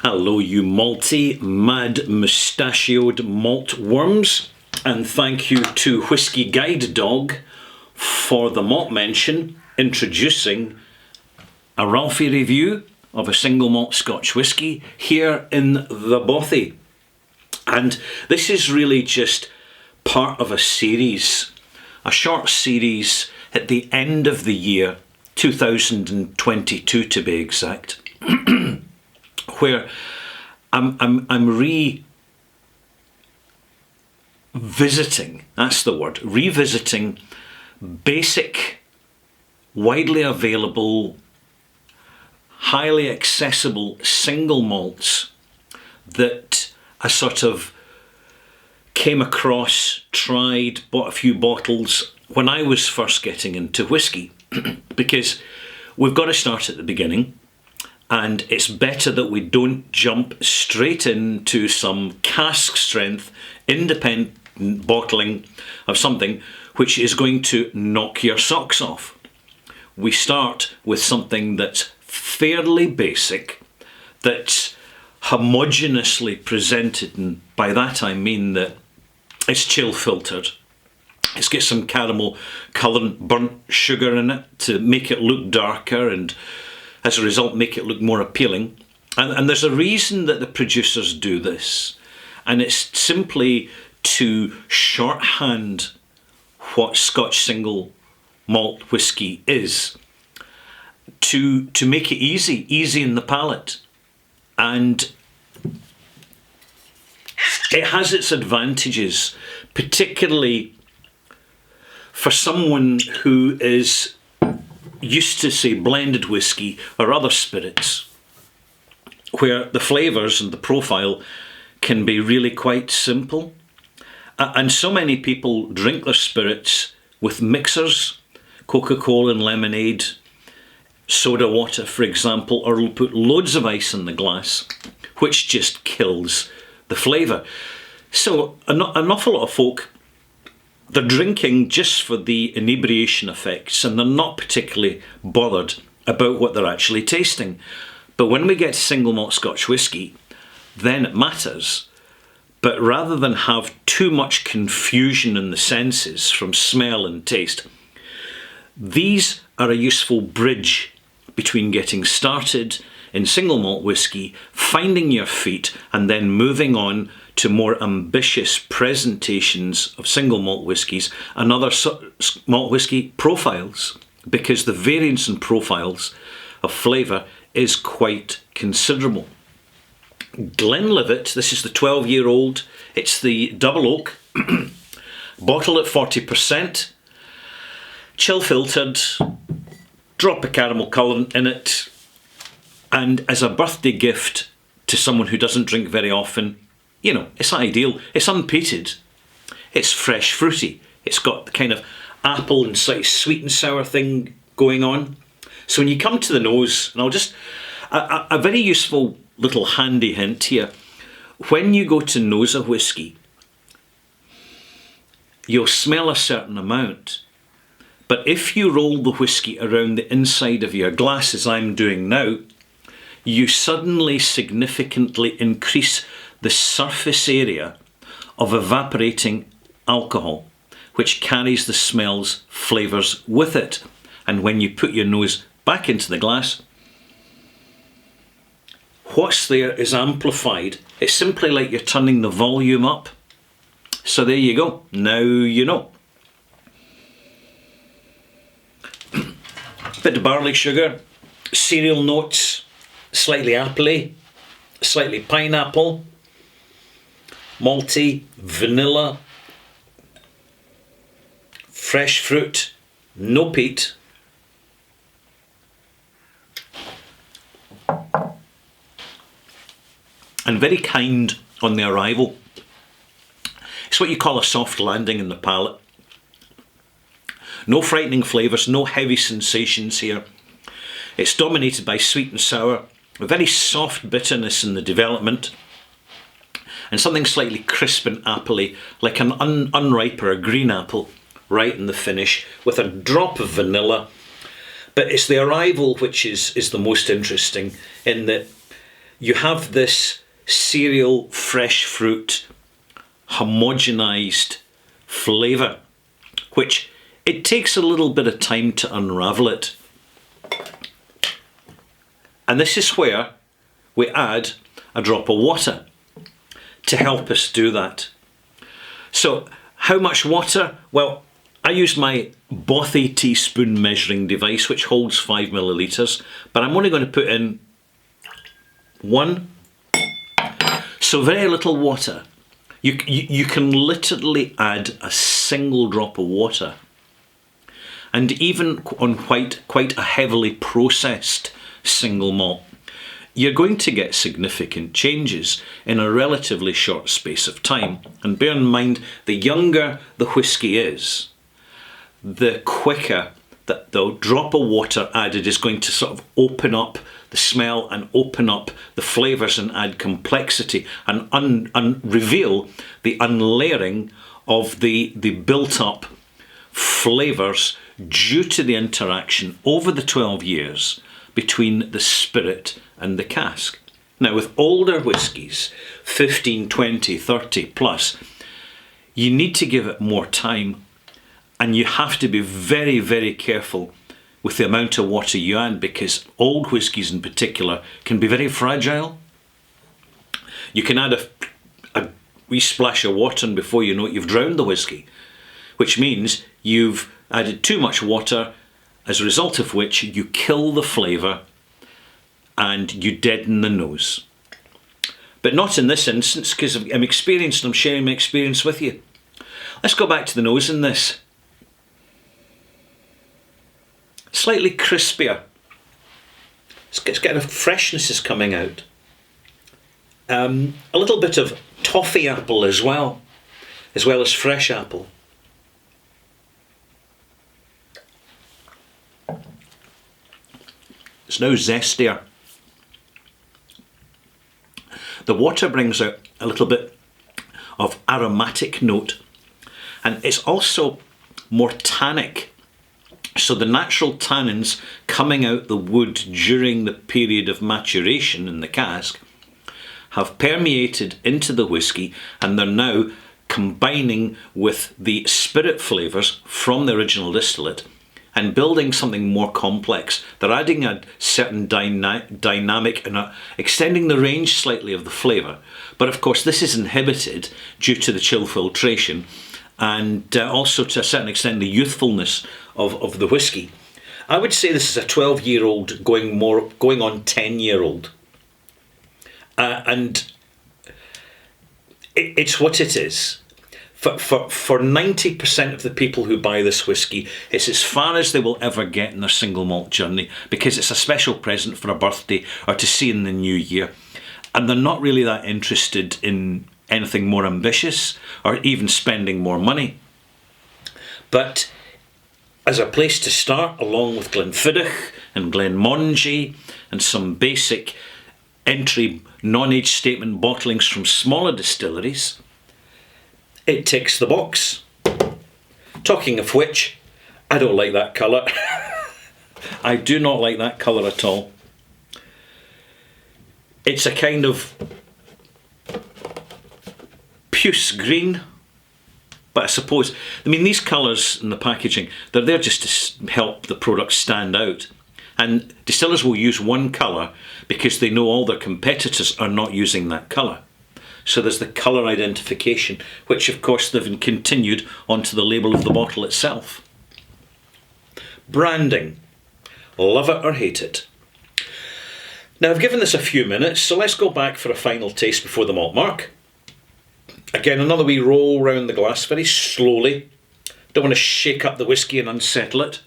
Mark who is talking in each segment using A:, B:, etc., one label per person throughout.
A: Hello, you malty, mad, mustachioed malt worms, and thank you to Whiskey Guide Dog for the malt mention, introducing a Ralphie review of a single malt Scotch whisky here in the Bothy. And this is really just part of a series, a short series at the end of the year, 2022 to be exact, where I'm revisiting, that's the word, revisiting basic, widely available, highly accessible single malts that I sort of came across, tried, bought a few bottles when I was first getting into whisky, because we've got to start at the beginning. And it's better that we don't jump straight into some cask strength, independent bottling of something which is going to knock your socks off. We start with something that's fairly basic, that's homogeneously presented, and by that I mean that it's chill filtered. It's got some caramel colour, burnt sugar in it to make it look darker and as a result make it look more appealing. And there's a reason that the producers do this, and it's simply to shorthand what Scotch single malt whisky is, to make it easy in the palate. And it has its advantages, particularly for someone who is used to, say, blended whisky or other spirits, where the flavours and the profile can be really quite simple. And so many people drink their spirits with mixers, Coca-Cola and lemonade, soda water, for example, or will put loads of ice in the glass, which just kills the flavour. So an awful lot of folk, they're drinking just for the inebriation effects, and they're not particularly bothered about what they're actually tasting. But when we get to single malt Scotch whisky, then it matters. But rather than have too much confusion in the senses from smell and taste, these are a useful bridge between getting started in single malt whisky, finding your feet, and then moving on to more ambitious presentations of single malt whiskies and other malt whisky profiles, because the variance in profiles of flavour is quite considerable. Glenlivet, this is the 12-year-old, it's the double oak, bottle at 40%, chill filtered, drop of caramel colour in it, and as a birthday gift to someone who doesn't drink very often, you know, it's ideal. It's unpeated, it's fresh fruity, it's got the kind of apple and slightly sweet and sour thing going on. So when you come to the nose, and I'll just, a very useful little handy hint here, when you go to nose a whisky, you'll smell a certain amount, but if you roll the whisky around the inside of your glass, as I'm doing now, you suddenly significantly increase the surface area of evaporating alcohol, which carries the smells, flavours with it. And when you put your nose back into the glass, what's there is amplified. It's simply like you're turning the volume up. So there you go, now you know. Bit of barley sugar, cereal notes, slightly appley, slightly pineapple, malty, vanilla, fresh fruit, no peat. And very kind on the arrival. It's what you call a soft landing in the palate. No frightening flavours, no heavy sensations here. It's dominated by sweet and sour, a very soft bitterness in the development, and something slightly crisp and appley, like an unripe or a green apple, right in the finish, with a drop of vanilla. But it's the arrival which is the most interesting, in that you have this cereal, fresh fruit, homogenised flavour, which it takes a little bit of time to unravel it. And this is where we add a drop of water to help us do that. So how much water? Well, I use my Bothy teaspoon measuring device, which holds 5 millilitres, but I'm only going to put in 1. So very little water. You can literally add a single drop of water. And even on quite a heavily processed single malt, you're going to get significant changes in a relatively short space of time. And bear in mind, the younger the whisky is, the quicker that the drop of water added is going to sort of open up the smell and open up the flavours and add complexity and reveal the unlayering of the built up flavours due to the interaction over the 12 years between the spirit and the cask. Now, with older whiskies, 15, 20, 30 plus, you need to give it more time, and you have to be very, very careful with the amount of water you add, because old whiskies in particular can be very fragile. You can add a wee splash of water and before you know it, you've drowned the whisky, which means you've added too much water, as a result of which you kill the flavour and you deaden the nose. But not in this instance, because I'm experienced and I'm sharing my experience with you. Let's go back to the nose in this. Slightly crispier. It's getting a freshness is coming out. A little bit of toffee apple as well as fresh apple. It's now zestier. The water brings out a little bit of aromatic note, and it's also more tannic. So the natural tannins coming out the wood during the period of maturation in the cask have permeated into the whisky, and they're now combining with the spirit flavours from the original distillate and building something more complex. They're adding a certain dynamic and extending the range slightly of the flavour. But of course this is inhibited due to the chill filtration and also to a certain extent the youthfulness of the whisky. I would say this is a 12-year-old going on 10-year-old. And it's what it is. For 90% of the people who buy this whisky, it's as far as they will ever get in their single malt journey, because it's a special present for a birthday or to see in the new year. And they're not really that interested in anything more ambitious or even spending more money. But as a place to start, along with Glenfiddich and Glenmorangie and some basic entry non-age statement bottlings from smaller distilleries, it ticks the box. Talking of which, I don't like that colour. I do not like that colour at all. It's a kind of puce green, but I suppose, these colours in the packaging, they're there just to help the product stand out. And distillers will use one colour because they know all their competitors are not using that colour. So there's the colour identification, which of course they've continued onto the label of the bottle itself. Branding. Love it or hate it. Now I've given this a few minutes, so let's go back for a final taste before the malt mark. Again, another wee roll round the glass very slowly. Don't want to shake up the whisky and unsettle it.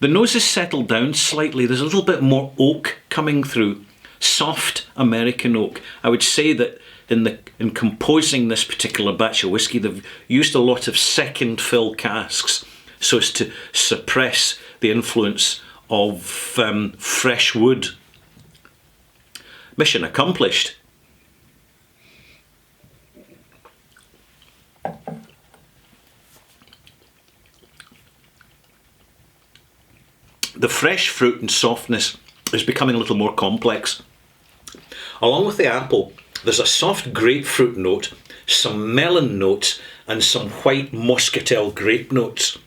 A: The nose is settled down slightly. There's a little bit more oak coming through. Soft American oak. I would say that in composing this particular batch of whisky, they've used a lot of second fill casks so as to suppress the influence of fresh wood. Mission accomplished. The fresh fruit and softness is becoming a little more complex. Along with the apple, there's a soft grapefruit note, some melon notes, and some white muscatel grape notes.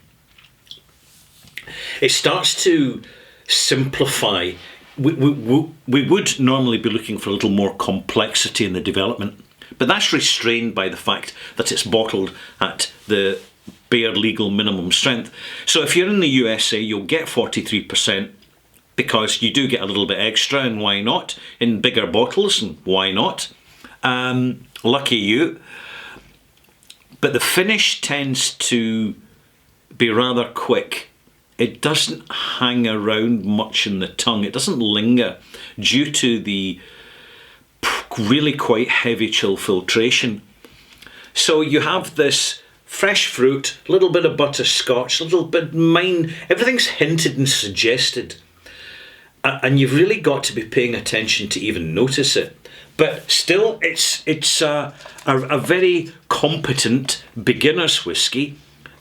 A: It starts to simplify. We would normally be looking for a little more complexity in the development, but that's restrained by the fact that it's bottled at the bare legal minimum strength. So if you're in the USA, you'll get 43%, because you do get a little bit extra, and why not, in bigger bottles, and why not? Lucky you. But the finish tends to be rather quick. It doesn't hang around much in the tongue. It doesn't linger due to the really quite heavy chill filtration. So you have this fresh fruit, a little bit of butterscotch, a little bit everything's hinted and suggested. And you've really got to be paying attention to even notice it. But still, it's a very competent beginner's whisky.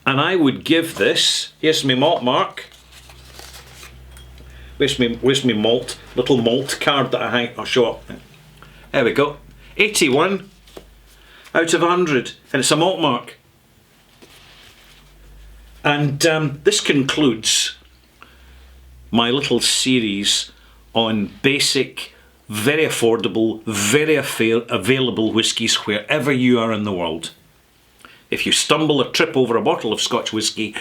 A: And I would give this, here's my malt mark. Where's my malt, little malt card that I'll show up. There we go. 81 out of 100. And it's a malt mark. And this concludes my little series on basic, very affordable, very available whiskies wherever you are in the world. If you stumble or trip over a bottle of Scotch whisky,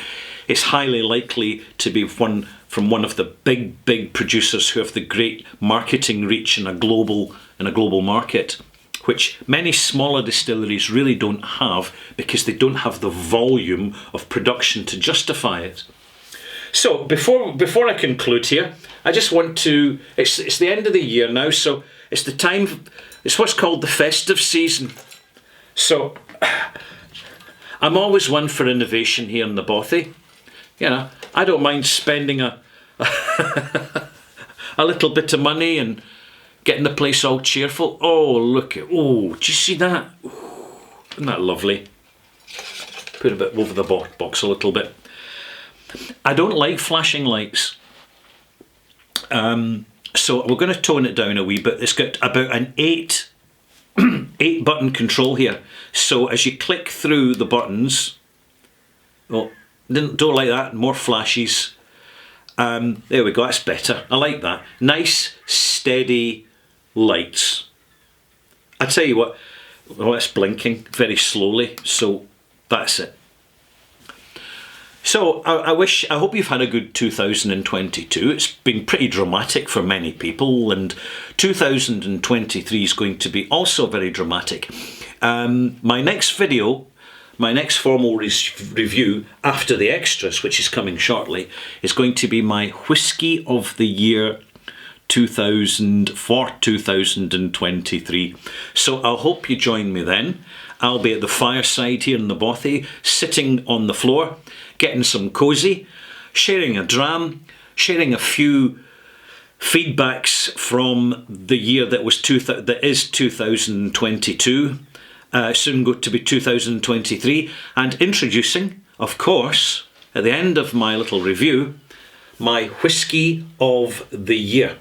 A: it's highly likely to be from one of the big producers who have the great marketing reach in a global market, which many smaller distilleries really don't have, because they don't have the volume of production to justify it. So before I conclude here, I just want to, it's the end of the year now, so it's the time, it's what's called the festive season. So I'm always one for innovation here in the Bothy. You know, I don't mind spending a little bit of money and getting the place all cheerful. Oh, look at, do you see that? Ooh, isn't that lovely? Put a bit over the box a little bit. I don't like flashing lights. So we're going to tone it down a wee bit. It's got about an 8 button control here. So as you click through the buttons, don't like that, more flashes. There we go, that's better. I like that. Nice, steady lights. I tell you what, it's blinking very slowly, so that's it. So I hope you've had a good 2022. It's been pretty dramatic for many people, and 2023 is going to be also very dramatic. My next video, my next formal review after the extras, which is coming shortly, is going to be my Whisky of the Year 2023. So I hope you join me then. I'll be at the fireside here in the Bothy, sitting on the floor, getting some cosy, sharing a dram, sharing a few feedbacks from the year that is 2022, soon going to be 2023, and introducing, of course, at the end of my little review, my Whisky of the Year.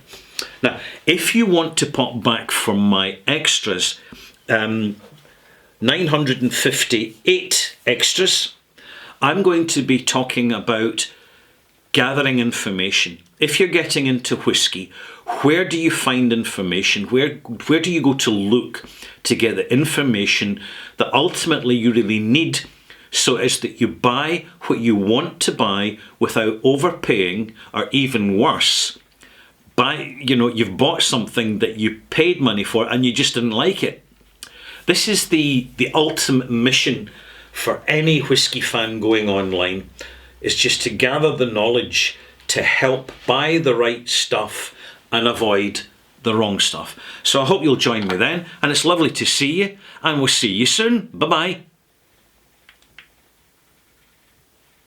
A: Now, if you want to pop back from my extras, 958 extras, I'm going to be talking about gathering information. If you're getting into whisky, where do you find information? Where do you go to look to get the information that ultimately you really need, so as that you buy what you want to buy without overpaying, or even worse, you've bought something that you paid money for and you just didn't like it. This is the ultimate mission for any whisky fan going online, is just to gather the knowledge to help buy the right stuff and avoid the wrong stuff. So I hope you'll join me then, and it's lovely to see you, and we'll see you soon. Bye bye.